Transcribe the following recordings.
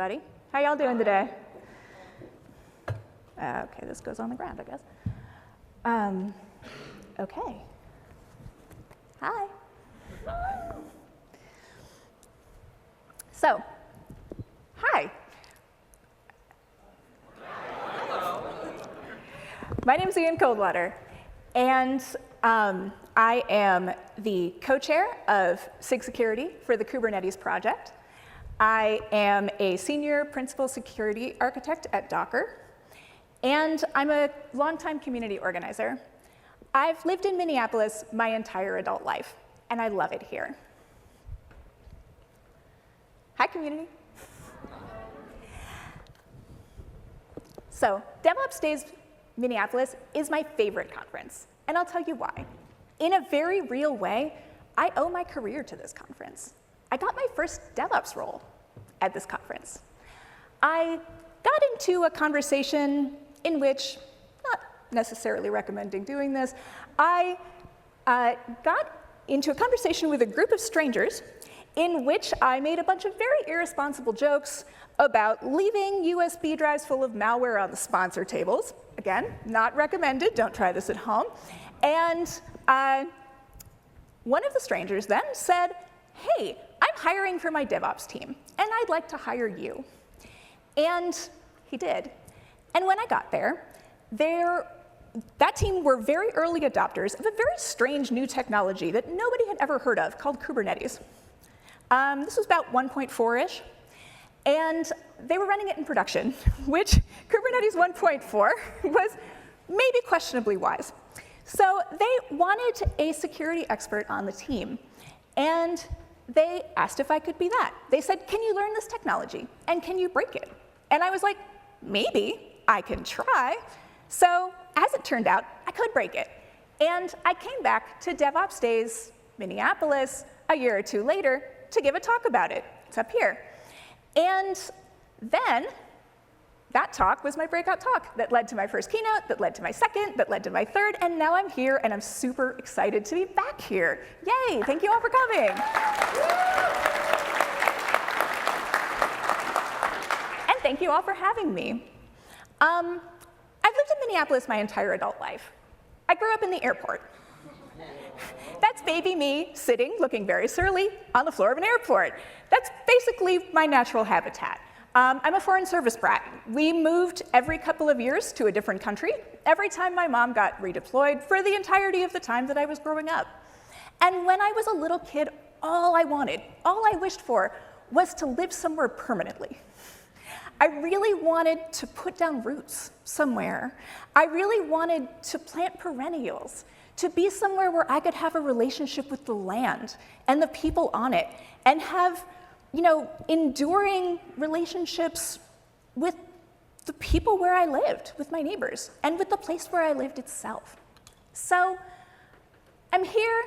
everybody. How y'all doing today? Okay, this goes on the ground, I guess. Okay. Hi. So, hi. My name's Coldwater, and I am the co-chair of SIG Security for the Kubernetes project. I am a senior principal security architect at Docker, and I'm a longtime community organizer. I've lived in Minneapolis my entire adult life, and I love it here. Hi, community. So, DevOps Days Minneapolis is my favorite conference, and I'll tell you why. In a very real way, I owe my career to this conference. I got my first DevOps role at this conference. I got into a conversation in which, not necessarily recommending doing this, I got into a conversation with a group of strangers in which I made a bunch of very irresponsible jokes about leaving USB drives full of malware on the sponsor tables. Again, not recommended, don't try this at home. And one of the strangers then said, hey, I'm hiring for my DevOps team, and I'd like to hire you. And he did. And when I got there, that team were very early adopters of a very strange new technology that nobody had ever heard of called Kubernetes. This was about 1.4-ish, and they were running it in production, which Kubernetes 1.4 was maybe questionably wise. So they wanted a security expert on the team, and they asked if I could be that. They said, can you learn this technology, and can you break it? And I was like, maybe, I can try. So as it turned out, I could break it. And I came back to DevOps Days Minneapolis a year or two later to give a talk about it. It's up here. And then that talk was my breakout talk that led to my first keynote, that led to my second, that led to my third, and now I'm here and I'm super excited to be back here. Yay, thank you all for coming. And thank you all for having me. I've lived in Minneapolis my entire adult life. I grew up in the airport. That's baby me sitting, looking very surly, on the floor of an airport. That's basically my natural habitat. I'm a foreign service brat. We moved every couple of years to a different country, every time my mom got redeployed for the entirety of the time that I was growing up. And when I was a little kid, all I wanted, all I wished for, was to live somewhere permanently. I really wanted to put down roots somewhere. I really wanted to plant perennials, to be somewhere where I could have a relationship with the land and the people on it, and have, enduring relationships with the people where I lived, with my neighbors, and with the place where I lived itself. So I'm here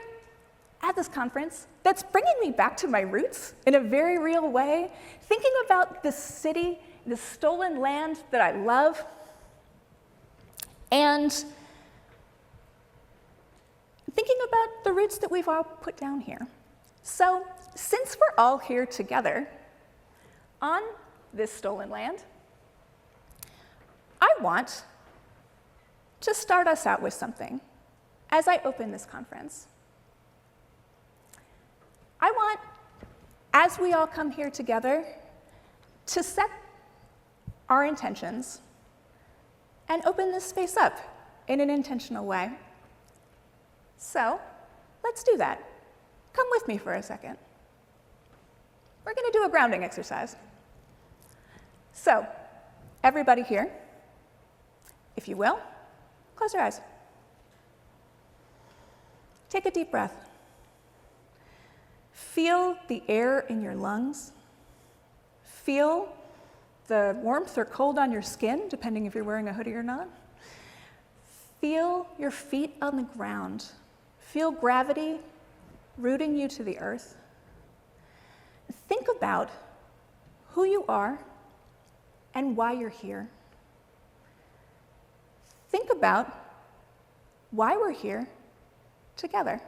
at this conference that's bringing me back to my roots in a very real way, thinking about this city, this stolen land that I love, and thinking about the roots that we've all put down here. So since we're all here together on this stolen land, I want to start us out with something as I open this conference. I want, as we all come here together, to set our intentions and open this space up in an intentional way. So let's do that. Come with me for a second. We're going to do a grounding exercise. So everybody here, if you will, close your eyes. Take a deep breath. Feel the air in your lungs. Feel the warmth or cold on your skin, depending if you're wearing a hoodie or not. Feel your feet on the ground. Feel gravity rooting you to the earth. Think about who you are and why you're here. Think about why we're here together.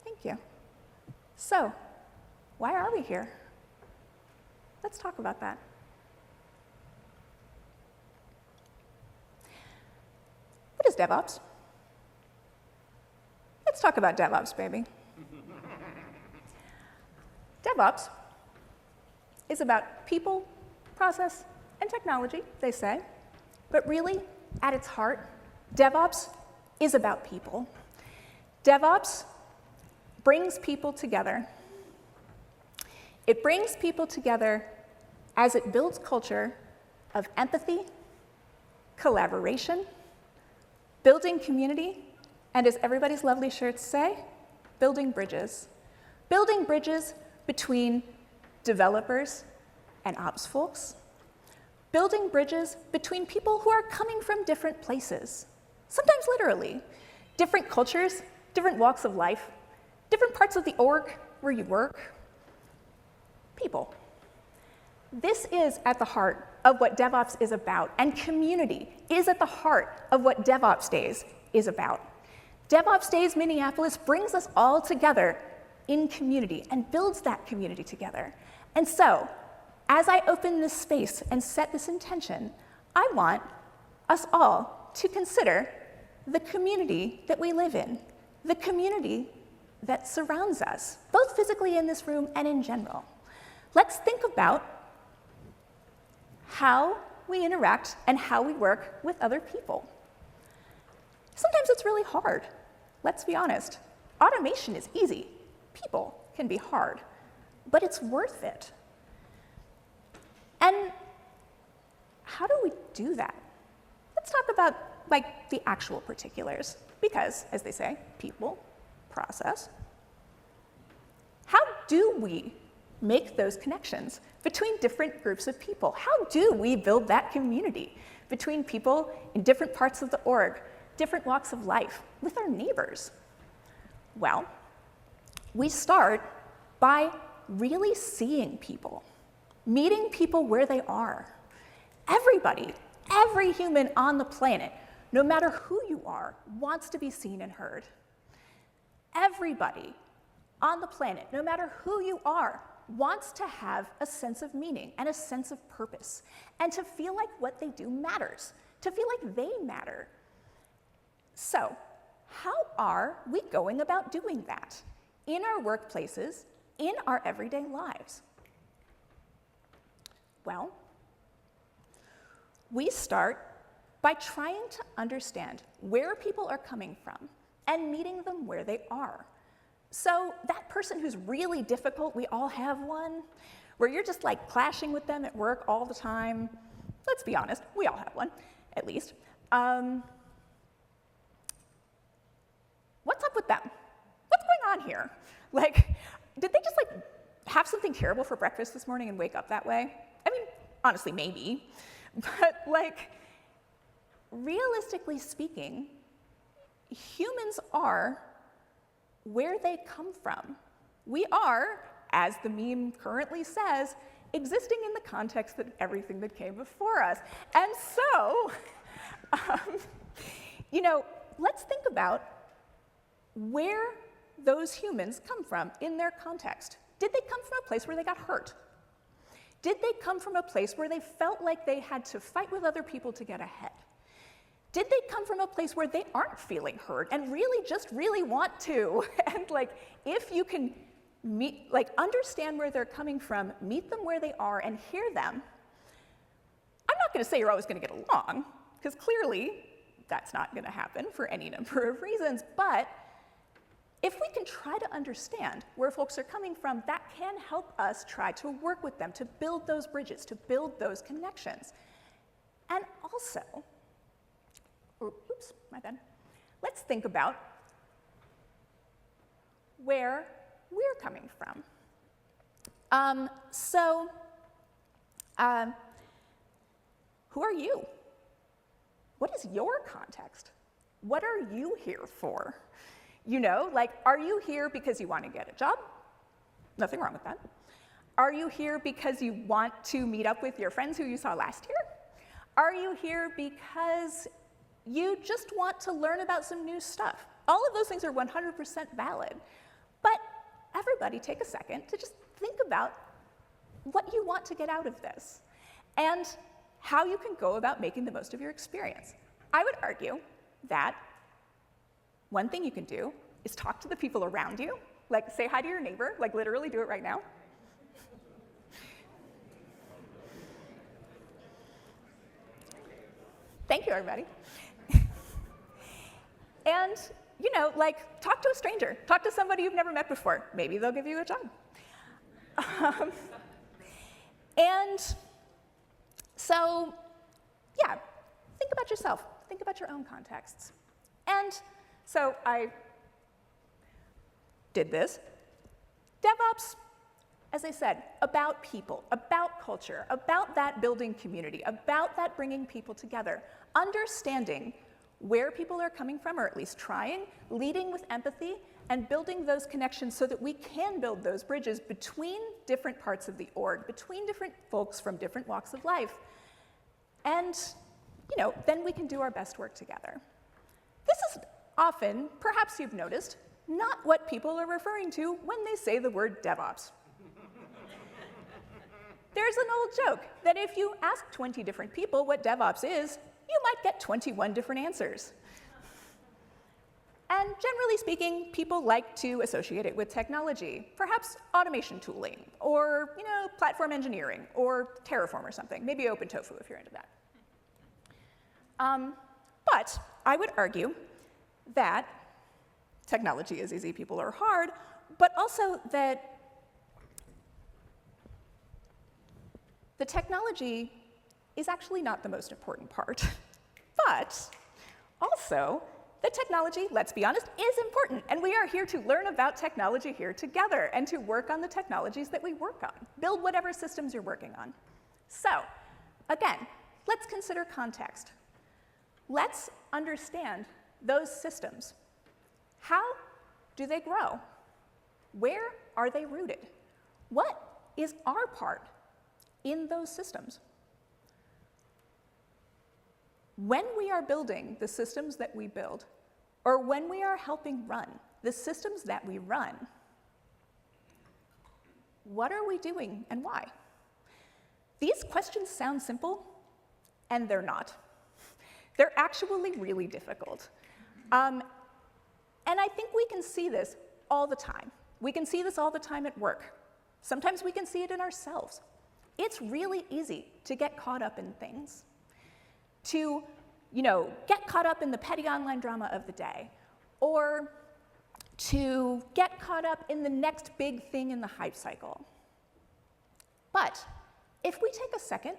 Thank you. So, why are we here? Let's talk about that. What is DevOps? Let's talk about DevOps, baby. DevOps is about people, process, and technology, they say. But really, at its heart, DevOps is about people. DevOps brings people together. It brings people together as it builds culture of empathy, collaboration, building community, and as everybody's lovely shirts say, building bridges. Building bridges between developers and ops folks. Building bridges between people who are coming from different places, sometimes literally. Different cultures, different walks of life, different parts of the org where you work. People. This is at the heart of what DevOps is about, and community is at the heart of what DevOps Days is about. DevOps Days Minneapolis brings us all together in community and builds that community together. And so, as I open this space and set this intention, I want us all to consider the community that we live in, the community that surrounds us, both physically in this room and in general. Let's think about how we interact and how we work with other people. Sometimes it's really hard. Let's be honest. Automation is easy. People can be hard, but it's worth it. And how do we do that? Let's talk about the actual particulars, because, as they say, people, process. How do we make those connections between different groups of people? How do we build that community between people in different parts of the org, different walks of life, with our neighbors? Well, we start by really seeing people, meeting people where they are. Everybody, every human on the planet, no matter who you are, wants to be seen and heard. Everybody on the planet, no matter who you are, wants to have a sense of meaning and a sense of purpose, and to feel like what they do matters, to feel like they matter. So, how are we going about doing that in our workplaces, in our everyday lives? Well, we start by trying to understand where people are coming from and meeting them where they are. So that person who's really difficult, we all have one, where you're just clashing with them at work all the time. Let's be honest, we all have one, at least. What's up with them? What's going on here? Did they just have something terrible for breakfast this morning and wake up that way? I mean, honestly, maybe. But realistically speaking, humans are where they come from. We are, as the meme currently says, existing in the context of everything that came before us. And so, let's think about where those humans come from in their context. Did they come from a place where they got hurt? Did they come from a place where they felt like they had to fight with other people to get ahead? Did they come from a place where they aren't feeling heard and really want to? And if you can understand where they're coming from, meet them where they are, and hear them, I'm not going to say you're always going to get along, because clearly that's not going to happen for any number of reasons. But if we can try to understand where folks are coming from, that can help us try to work with them, to build those bridges, to build those connections. And also, oops, my bad. Let's think about where we're coming from. Who are you? What is your context? What are you here for? Are you here because you want to get a job? Nothing wrong with that. Are you here because you want to meet up with your friends who you saw last year? Are you here because you just want to learn about some new stuff? All of those things are 100% valid. But everybody take a second to just think about what you want to get out of this, and how you can go about making the most of your experience. I would argue that one thing you can do is talk to the people around you, like say hi to your neighbor, like literally do it right now. Thank you, everybody. And, you know, like, talk to a stranger. Talk to somebody you've never met before. Maybe they'll give you a job. And so, yeah, think about yourself. Think about your own contexts. And so I did this. DevOps, as I said, about people, about culture, about that building community, about that bringing people together, understanding where people are coming from, or at least trying, leading with empathy, and building those connections so that we can build those bridges between different parts of the org, between different folks from different walks of life. And, you know, then we can do our best work together. This is often, perhaps you've noticed, not what people are referring to when they say the word DevOps. There's an old joke that if you ask 20 different people what DevOps is, you might get 21 different answers. And generally speaking, people like to associate it with technology, perhaps automation tooling, or platform engineering, or Terraform or something, maybe OpenTofu if you're into that. But I would argue that technology is easy, people are hard, but also that the technology is actually not the most important part. But also, the technology, let's be honest, is important. And we are here to learn about technology here together and to work on the technologies that we work on. Build whatever systems you're working on. So, again, let's consider context. Let's understand those systems. How do they grow? Where are they rooted? What is our part in those systems? When we are building the systems that we build, or when we are helping run the systems that we run, what are we doing and why? These questions sound simple, and they're not. They're actually really difficult. And I think we can see this all the time. We can see this all the time at work. Sometimes we can see it in ourselves. It's really easy to get caught up in things, to get caught up in the petty online drama of the day, or to get caught up in the next big thing in the hype cycle. But if we take a second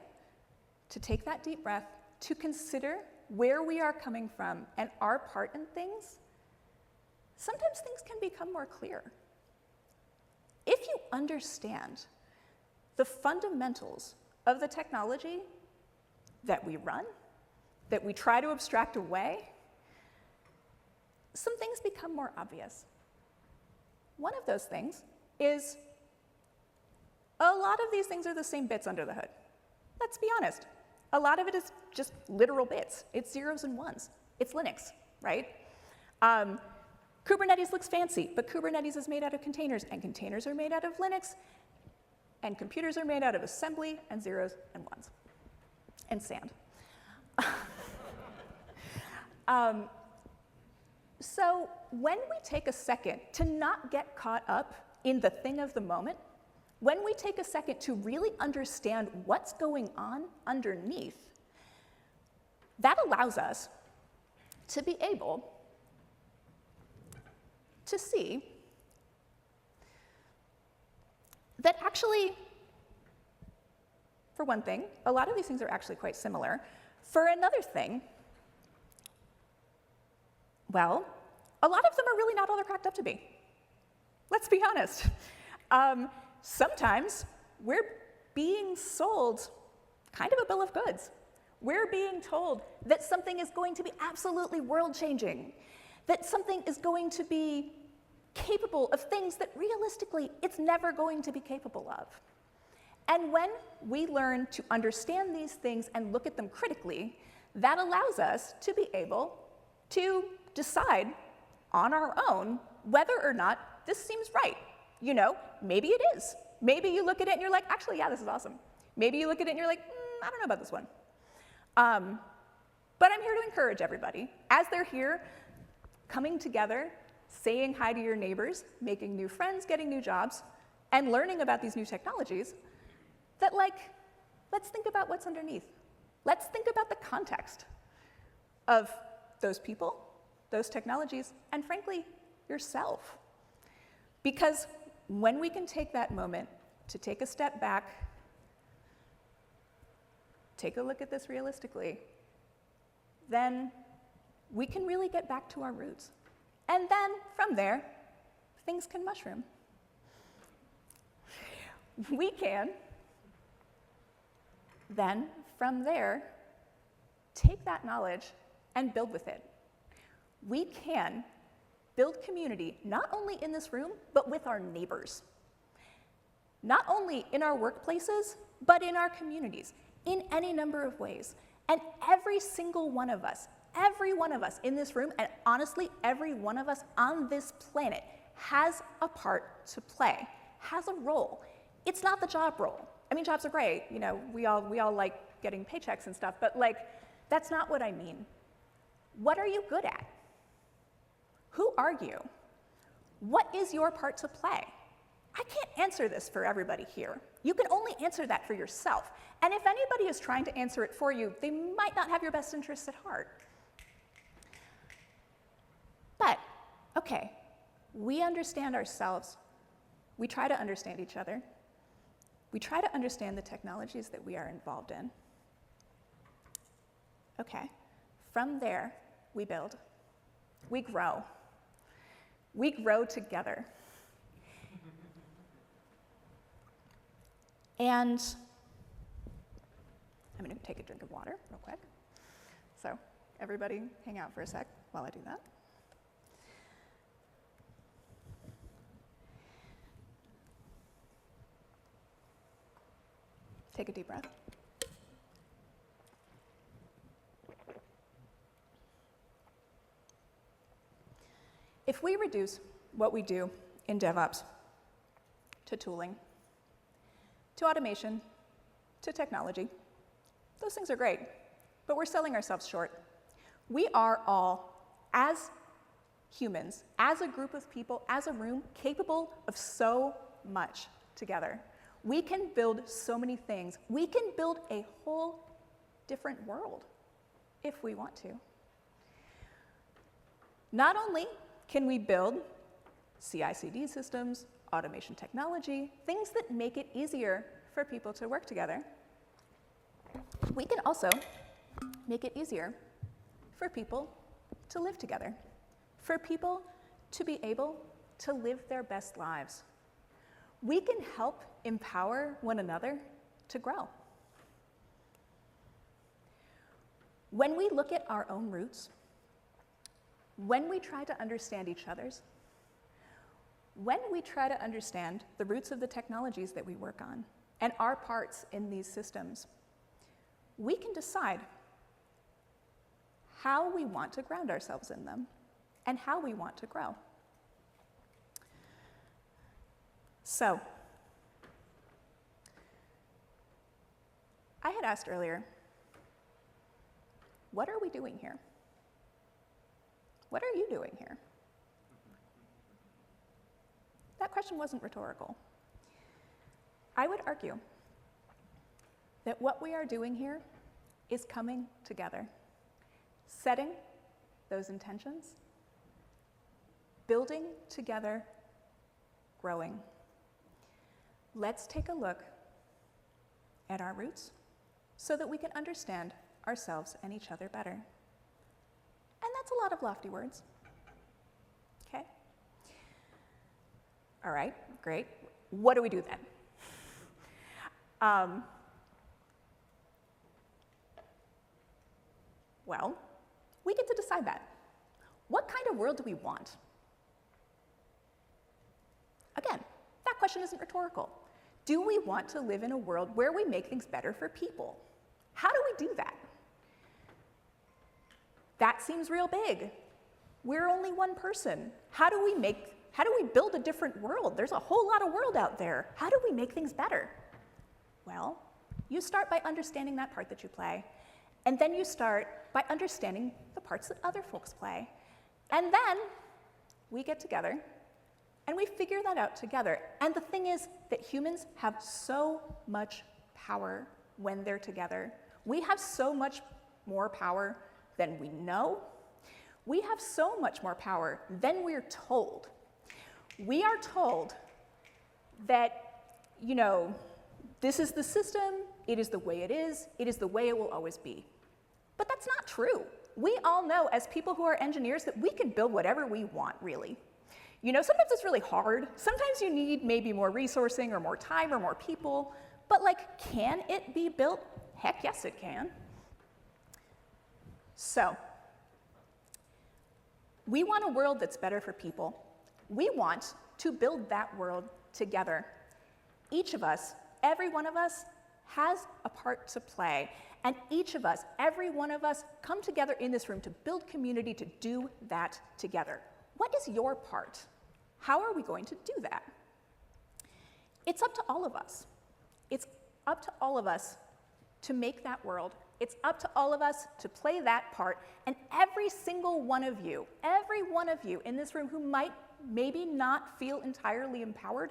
to take that deep breath, to consider where we are coming from and our part in things, sometimes things can become more clear. If you understand the fundamentals of the technology that we run, that we try to abstract away, some things become more obvious. One of those things is a lot of these things are the same bits under the hood. Let's be honest. A lot of it is just literal bits. It's zeros and ones. It's Linux, right? Kubernetes looks fancy, but Kubernetes is made out of containers, and containers are made out of Linux, and computers are made out of assembly and zeros and ones, and sand. So when we take a second to not get caught up in the thing of the moment, when we take a second to really understand what's going on underneath, that allows us to be able to see that actually, for one thing, a lot of these things are actually quite similar. For another thing, well, a lot of them are really not all they're cracked up to be. Let's be honest. Sometimes we're being sold kind of a bill of goods. We're being told that something is going to be absolutely world-changing, that something is going to be capable of things that realistically it's never going to be capable of. And when we learn to understand these things and look at them critically, that allows us to be able to decide on our own whether or not this seems right. Maybe it is. Maybe you look at it and you're like, actually, yeah, this is awesome. Maybe you look at it and you're like, I don't know about this one. But I'm here to encourage everybody. As they're here, coming together, saying hi to your neighbors, making new friends, getting new jobs, and learning about these new technologies, that let's think about what's underneath. Let's think about the context of those people, those technologies, and frankly, yourself. Because when we can take that moment to take a step back, take a look at this realistically, then we can really get back to our roots. And then from there, things can mushroom. We can then from there take that knowledge and build with it. We can build community not only in this room, but with our neighbors. Not only in our workplaces, but in our communities, in any number of ways. And every single one of us in this room, and honestly, every one of us on this planet has a part to play, has a role. It's not the job role. I mean, jobs are great. You know, we all like getting paychecks and stuff, but that's not what I mean. What are you good at? Who are you? What is your part to play? I can't answer this for everybody here. You can only answer that for yourself. And if anybody is trying to answer it for you, they might not have your best interests at heart. But, okay, we understand ourselves. We try to understand each other. We try to understand the technologies that we are involved in. Okay, from there, we build. We grow. We grow together. And I'm going to take a drink of water real quick. So everybody hang out for a sec while I do that. Take a deep breath. If we reduce what we do in DevOps to tooling, to automation, to technology, those things are great, but we're selling ourselves short. We are all, as humans, as a group of people, as a room, capable of so much together. We can build so many things. We can build a whole different world if we want to. Not only can we build CI/CD systems, automation technology, things that make it easier for people to work together, we can also make it easier for people to live together, for people to be able to live their best lives. We can help empower one another to grow. When we look at our own roots, when we try to understand each other's, when we try to understand the roots of the technologies that we work on and our parts in these systems, we can decide how we want to ground ourselves in them and how we want to grow. So, I had asked earlier, what are we doing here? What are you doing here? That question wasn't rhetorical. I would argue that what we are doing here is coming together, setting those intentions, building together, growing. Let's take a look at our roots so that we can understand ourselves and each other better. And that's a lot of lofty words. Okay? All right, great. What do we do then? Well, we get to decide that. What kind of world do we want? Again, that question isn't rhetorical. Do we want to live in a world where we make things better for people? How do we do that? That seems real big. We're only one person. How do we make How do we build a different world? There's a whole lot of world out there. How do we make things better? Well, you start by understanding that part that you play, and then you start by understanding the parts that other folks play. And then we get together and we figure that out together. And the thing is that humans have so much power when they're together. We have so much more power than we know. We have so much more power than we're told. We are told that, this is the system, it is the way it is the way it will always be. But that's not true. We all know as people who are engineers that we can build whatever we want, really. Sometimes it's really hard. Sometimes you need maybe more resourcing or more time or more people. But can it be built? Heck yes, it can. So, we want a world that's better for people. We want to build that world together. Each of us, every one of us, has a part to play. And each of us, every one of us, come together in this room to build community, to do that together. What is your part? How are we going to do that? It's up to all of us. It's up to all of us to make that world. It's up to all of us to play that part. And every single one of you in this room who might maybe not feel entirely empowered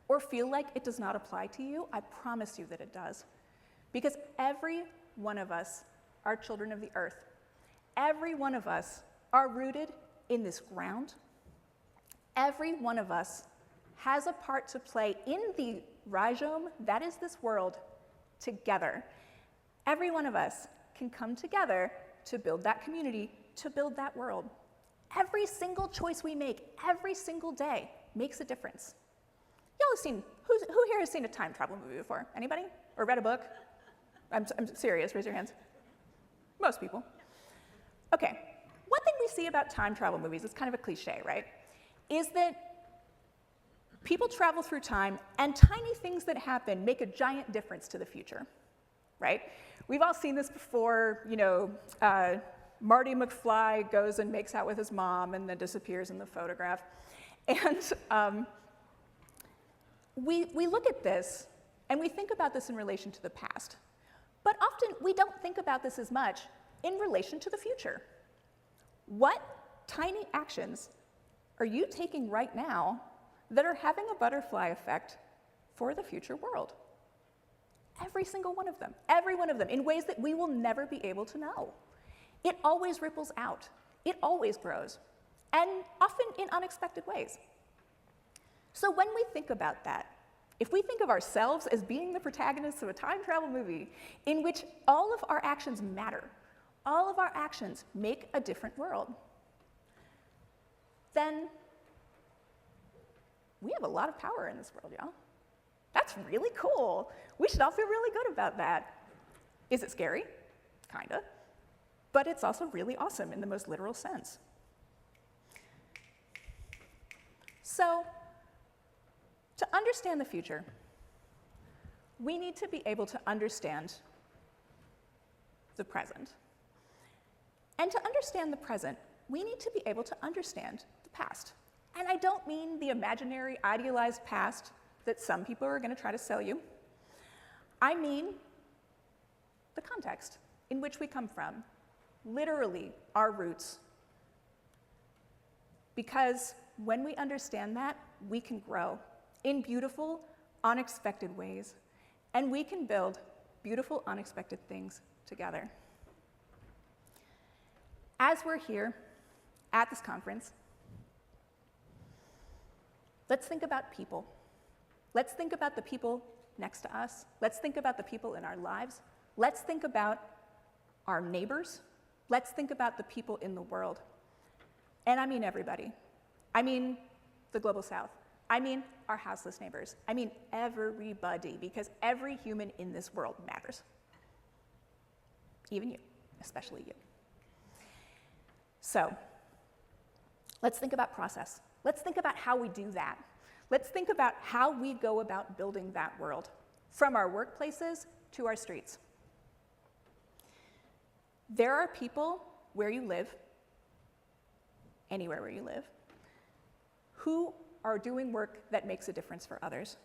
or feel like it does not apply to you, I promise you that it does. Because every one of us are children of the earth. Every one of us are rooted in this ground. Every one of us has a part to play in the rhizome that is this world together. Every one of us can come together to build that community, to build that world. Every single choice we make, every single day, makes a difference. Y'all have seen, who here has seen a time travel movie before? Anybody? Or read a book? I'm serious, raise your hands. Most people. Okay, one thing we see about time travel movies, it's kind of a cliche, right? Is that people travel through time and tiny things that happen make a giant difference to the future, right? We've all seen this before, Marty McFly goes and makes out with his mom and then disappears in the photograph. And we look at this and we think about this in relation to the past. But often we don't think about this as much in relation to the future. What tiny actions are you taking right now that are having a butterfly effect for the future world? Every single one of them, in ways that we will never be able to know. It always ripples out. It always grows, and often in unexpected ways. So when we think about that, if we think of ourselves as being the protagonists of a time travel movie in which all of our actions matter, all of our actions make a different world, then we have a lot of power in this world, y'all. That's really cool. We should all feel really good about that. Is it scary? Kinda. But it's also really awesome in the most literal sense. So, to understand the future, we need to be able to understand the present. And to understand the present, we need to be able to understand the past. And I don't mean the imaginary, idealized past that some people are going to try to sell you. I mean the context in which we come from, literally our roots. Because when we understand that, we can grow in beautiful, unexpected ways, and we can build beautiful, unexpected things together. As we're here at this conference, let's think about people. Let's think about the people next to us. Let's think about the people in our lives. Let's think about our neighbors. Let's think about the people in the world. And I mean everybody. I mean the global south. I mean our houseless neighbors. I mean everybody, because every human in this world matters. Even you, especially you. So, let's think about process. Let's think about how we do that. Let's think about how we go about building that world, from our workplaces to our streets. There are people where you live, anywhere where you live, who are doing work that makes a difference for others.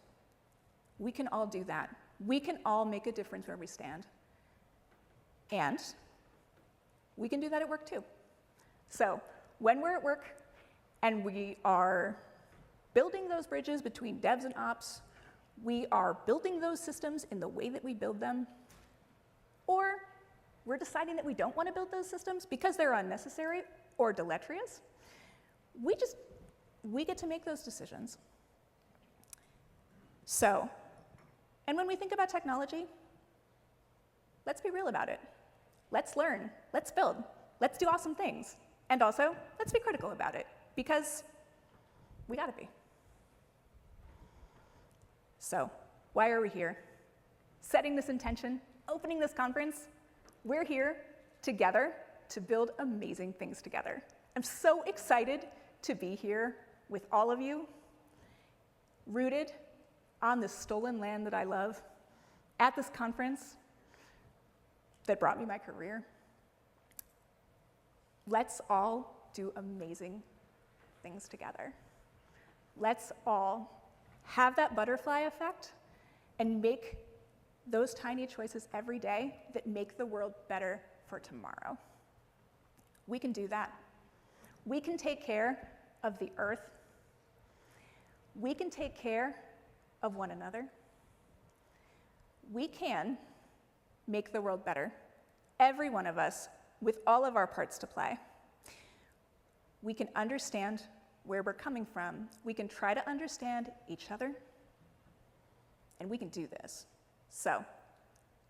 We can all do that. We can all make a difference where we stand. And we can do that at work too. So when we're at work and we are building those bridges between devs and ops, we are building those systems in the way that we build them, or we're deciding that we don't want to build those systems because they're unnecessary or deleterious, we get to make those decisions. So, and when we think about technology, let's be real about it. Let's learn, let's build, let's do awesome things. And also, let's be critical about it, because we gotta be. So, why are we here? Setting this intention, opening this conference, we're here together to build amazing things together. I'm so excited to be here with all of you, rooted on this stolen land that I love, at this conference that brought me my career. Let's all do amazing things together. Let's all have that butterfly effect and make those tiny choices every day that make the world better for tomorrow. We can do that. We can take care of the earth. We can take care of one another. We can make the world better, every one of us, with all of our parts to play. We can understand where we're coming from. We can try to understand each other, and we can do this. So,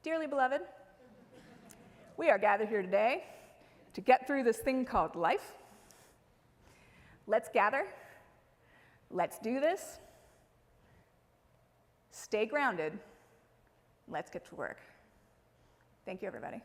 dearly beloved, we are gathered here today to get through this thing called life. Let's gather. Let's do this. Stay grounded. Let's get to work. Thank you, everybody.